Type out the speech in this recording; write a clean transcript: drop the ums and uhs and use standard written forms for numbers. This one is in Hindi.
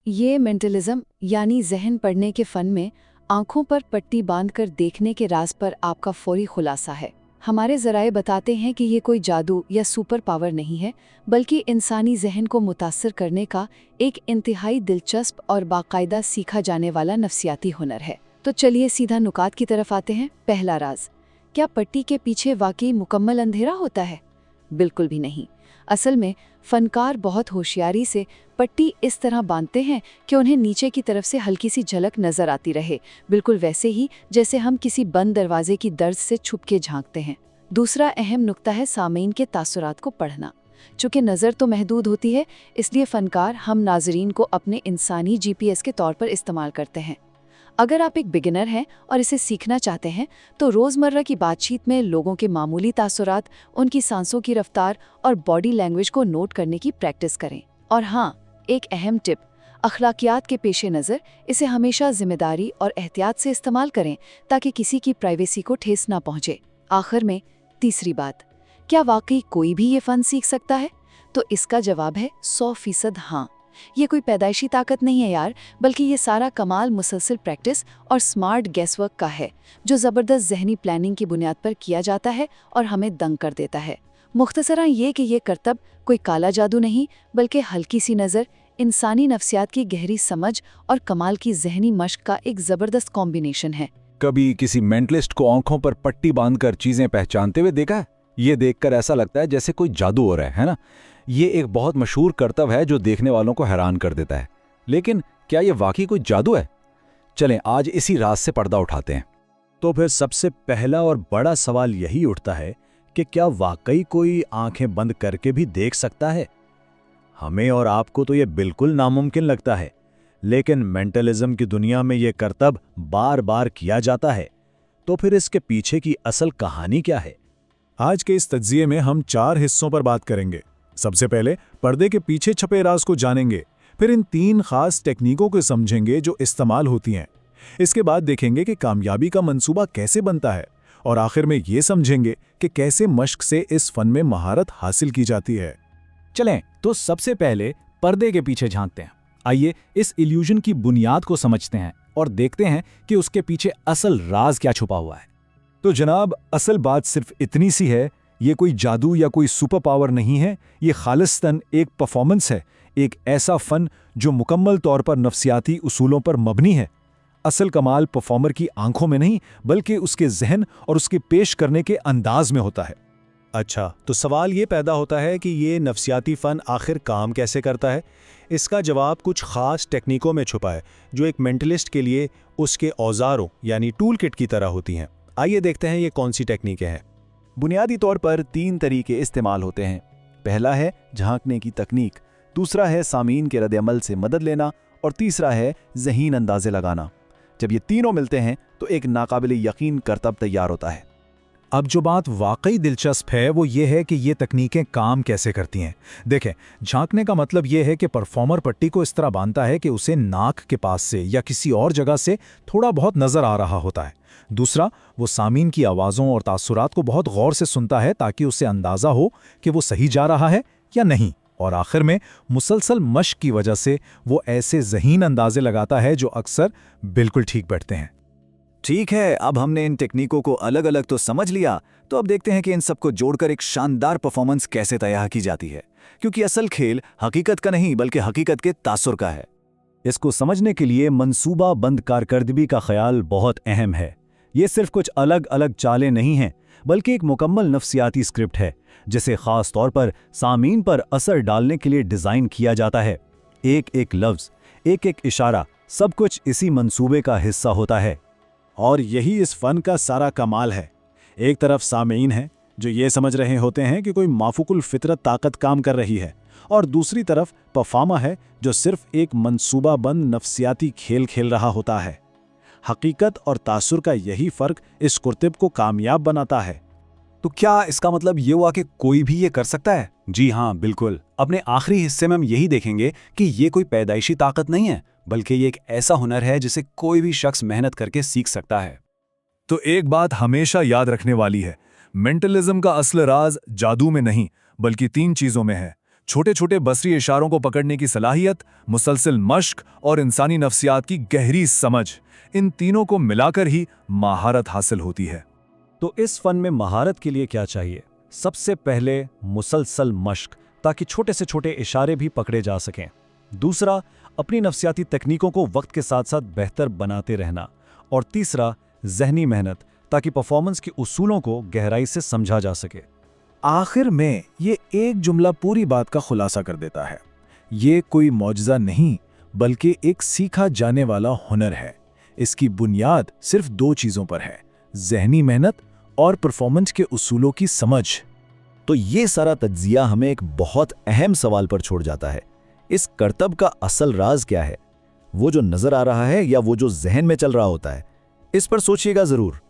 ये मेंटलिज्म यानी जहन पढ़ने के फन में आंखों पर पट्टी बांधकर देखने के राज पर आपका फौरी खुलासा है। हमारे ज़राए बताते हैं कि ये कोई जादू या सुपर पावर नहीं है, बल्कि इंसानी जहन को मुतासर करने का एक इंतहाई दिलचस्प और बाकायदा सीखा जाने वाला नफ्सियाती हुनर है। तो चलिए सीधा नुकात की तरफ आते हैं। पहला राज, क्या पट्टी के पीछे वाकई मुकम्मल अंधेरा होता है? बिल्कुल भी नहीं। असल में फनकार बहुत होशियारी से पट्टी इस तरह बांधते हैं कि उन्हें नीचे की तरफ से हल्की सी झलक नजर आती रहे, बिल्कुल वैसे ही जैसे हम किसी बंद दरवाजे की दर्ज से छुप के झांकते हैं। दूसरा अहम नुक्ता है सामीन के तासुरात को पढ़ना। चूँकि नज़र तो महदूद होती है, इसलिए फनकार हम नाजरीन को अपने इंसानी GPS के तौर पर इस्तेमाल करते हैं। अगर आप एक बिगिनर हैं और इसे सीखना चाहते हैं तो रोज़मर्रा की बातचीत में लोगों के मामूली तासुरात, उनकी सांसों की रफ्तार और बॉडी लैंग्वेज को नोट करने की प्रैक्टिस करें। और हाँ, एक अहम टिप, अखलाकियात के पेश नज़र इसे हमेशा जिम्मेदारी और एहतियात से इस्तेमाल करें ताकि किसी की प्राइवेसी को ठेस ना पहुँचे। आखिर में तीसरी बात, क्या वाकई कोई भी ये फ़न सीख सकता है? तो इसका जवाब है 100% हाँ। ये कोई पैदाइशी ताकत नहीं है यार, बल्कि ये सारा कमाल मुसलसल प्रैक्टिस और स्मार्ट गैसवर्क का है, जो ज़बरदस्त जहनी प्लानिंग की बुनियाद पर किया जाता है और हमें दंग कर देता है। मुख्तसरन ये कि ये करतब कोई काला जादू नहीं, बल्कि हल्की सी नज़र, इंसानी नफ्सियात की गहरी समझ और कमाल की जहनी मश्क का एक ज़बरदस्त कॉम्बिनेशन है। कभी किसी मेंटलिस्ट को आंखों पर पट्टी बांधकर चीजें पहचानते हुए देखा है? ये देखकर ऐसा लगता है जैसे कोई जादू हो रहा है ना? ये एक बहुत मशहूर करतब है जो देखने वालों को हैरान कर देता है। लेकिन क्या ये वाकई कोई जादू है? चलें आज इसी राज से पर्दा उठाते हैं। तो फिर सबसे पहला और बड़ा सवाल यही उठता है कि क्या वाकई कोई आंखें बंद करके भी देख सकता है? हमें और आपको तो ये बिल्कुल नामुमकिन लगता है, लेकिन मेंटलिज्म की दुनिया में ये करतब बार बार किया जाता है। तो फिर इसके पीछे की असल कहानी क्या है? आज के इस तज्जिये में हम 4 हिस्सों पर बात करेंगे। सबसे पहले पर्दे के पीछे छपे राज को जानेंगे, फिर इन 3 खास टेक्निकों को समझेंगे जो इस्तेमाल होती हैं। इसके बाद देखेंगे कि कामयाबी का मंसूबा कैसे बनता है, और आखिर में ये समझेंगे कि कैसे मश्क से इस फन में महारत हासिल की जाती है। चलें तो सबसे पहले पर्दे के पीछे झांकते हैं। आइए इस इल्यूजन की बुनियाद को समझते हैं और देखते हैं कि उसके पीछे असल राज क्या छुपा हुआ है। तो जनाब, असल बात सिर्फ इतनी सी है, ये कोई जादू या कोई सुपर पावर नहीं है। ये खालिस्तन एक परफॉर्मेंस है, एक ऐसा फन जो मुकम्मल तौर पर नफ्सियाती उसूलों पर मबनी है। असल कमाल परफॉर्मर की आंखों में नहीं, बल्कि उसके जहन और उसके पेश करने के अंदाज में होता है। अच्छा, तो सवाल ये पैदा होता है कि ये नफ्सियाती फ़न आखिर काम कैसे करता है? इसका जवाब कुछ ख़ास टेक्निकों में छुपा है, जो एक मेंटलिस्ट के लिए उसके औजारों यानी टूल किट की तरह होती हैं। आइए देखते हैं ये कौन सी टेक्निकें हैं। बुनियादी तौर पर 3 तरीके इस्तेमाल होते हैं। पहला है झांकने की तकनीक, दूसरा है सामीन के रद्द-ए-अमल से मदद लेना, और तीसरा है ज़हीन अंदाज़े लगाना। जब ये तीनों मिलते हैं तो एक नाकाबिले यकीन करतब तैयार होता है। अब जो बात वाकई दिलचस्प है वो ये है कि ये तकनीकें काम कैसे करती हैं। देखें, झांकने का मतलब ये है कि परफॉर्मर पट्टी को इस तरह बांधता है कि उसे नाक के पास से या किसी और जगह से थोड़ा बहुत नजर आ रहा होता है। दूसरा, वो सामीन की आवाज़ों और तासुरात को बहुत गौर से सुनता है ताकि उसे अंदाज़ा हो कि वो सही जा रहा है या नहीं। और आखिर में मुसलसल मश्क की वजह से वो ऐसे ज़हीन अंदाजे लगाता है जो अक्सर बिल्कुल ठीक बैठते हैं। ठीक है, अब हमने इन टेक्निकों को अलग अलग तो समझ लिया, तो अब देखते हैं कि इन सबको जोड़कर एक शानदार परफॉर्मेंस कैसे तैयार की जाती है। क्योंकि असल खेल हकीकत का नहीं, बल्कि हकीकत के तासुर का है। इसको समझने के लिए मंसूबा बंद कारकर्दगी का ख्याल बहुत अहम है। ये सिर्फ कुछ अलग अलग चालें नहीं हैं, बल्कि एक मुकम्मल नफ्सियाती स्क्रिप्ट है, जिसे ख़ास तौर पर सामीन पर असर डालने के लिए डिज़ाइन किया जाता है। एक एक लफ्ज़, एक एक इशारा, सब कुछ इसी मंसूबे का हिस्सा होता है। और यही इस फ़न का सारा कमाल है। एक तरफ सामीन है जो ये समझ रहे होते हैं कि कोई माफूकुल फितरत ताकत काम कर रही है, और दूसरी तरफ परफॉर्मर है जो सिर्फ एक मंसूबाबंद नफ्सियाती खेल खेल रहा होता है। हकीकत और तासुर का यही फ़र्क इस कुर्तिब को कामयाब बनाता है। तो क्या इसका मतलब ये हुआ कि कोई भी ये कर सकता है? जी हाँ, बिल्कुल। अपने आखिरी हिस्से में हम यही देखेंगे कि ये कोई पैदाइशी ताकत नहीं है, बल्कि ये एक ऐसा हुनर है जिसे कोई भी शख्स मेहनत करके सीख सकता है। तो एक बात हमेशा याद रखने वाली है, मेंटलिज्म का असल राज जादू में नहीं, बल्कि 3 चीज़ों में है। छोटे छोटे बसरी इशारों को पकड़ने की सलाहियत, मुसलसल मश्क और इंसानी नफ्सियात की गहरी समझ, इन तीनों को मिलाकर ही महारत हासिल होती है। तो इस फन में महारत के लिए क्या चाहिए? सबसे पहले मुसलसल मश्क, ताकि छोटे से छोटे इशारे भी पकड़े जा सकें। दूसरा, अपनी नफ्सियाती तकनीकों को वक्त के साथ साथ बेहतर बनाते रहना। और तीसरा, जहनी मेहनत, ताकि परफॉर्मेंस के उसूलों को गहराई से समझा जा सके। आखिर में ये एक जुमला पूरी बात का खुलासा कर देता है। ये कोई मौजज़ा नहीं, बल्कि एक सीखा जाने वाला हुनर है। इसकी बुनियाद सिर्फ 2 चीज़ों पर है, जहनी मेहनत और परफॉर्मेंस के उसूलों की समझ। तो ये सारा तज्जिया हमें एक बहुत अहम सवाल पर छोड़ जाता है। इस करतब का असल राज क्या है? वो जो नजर आ रहा है या वो जो जहन में चल रहा होता है? इस पर सोचिएगा जरूर।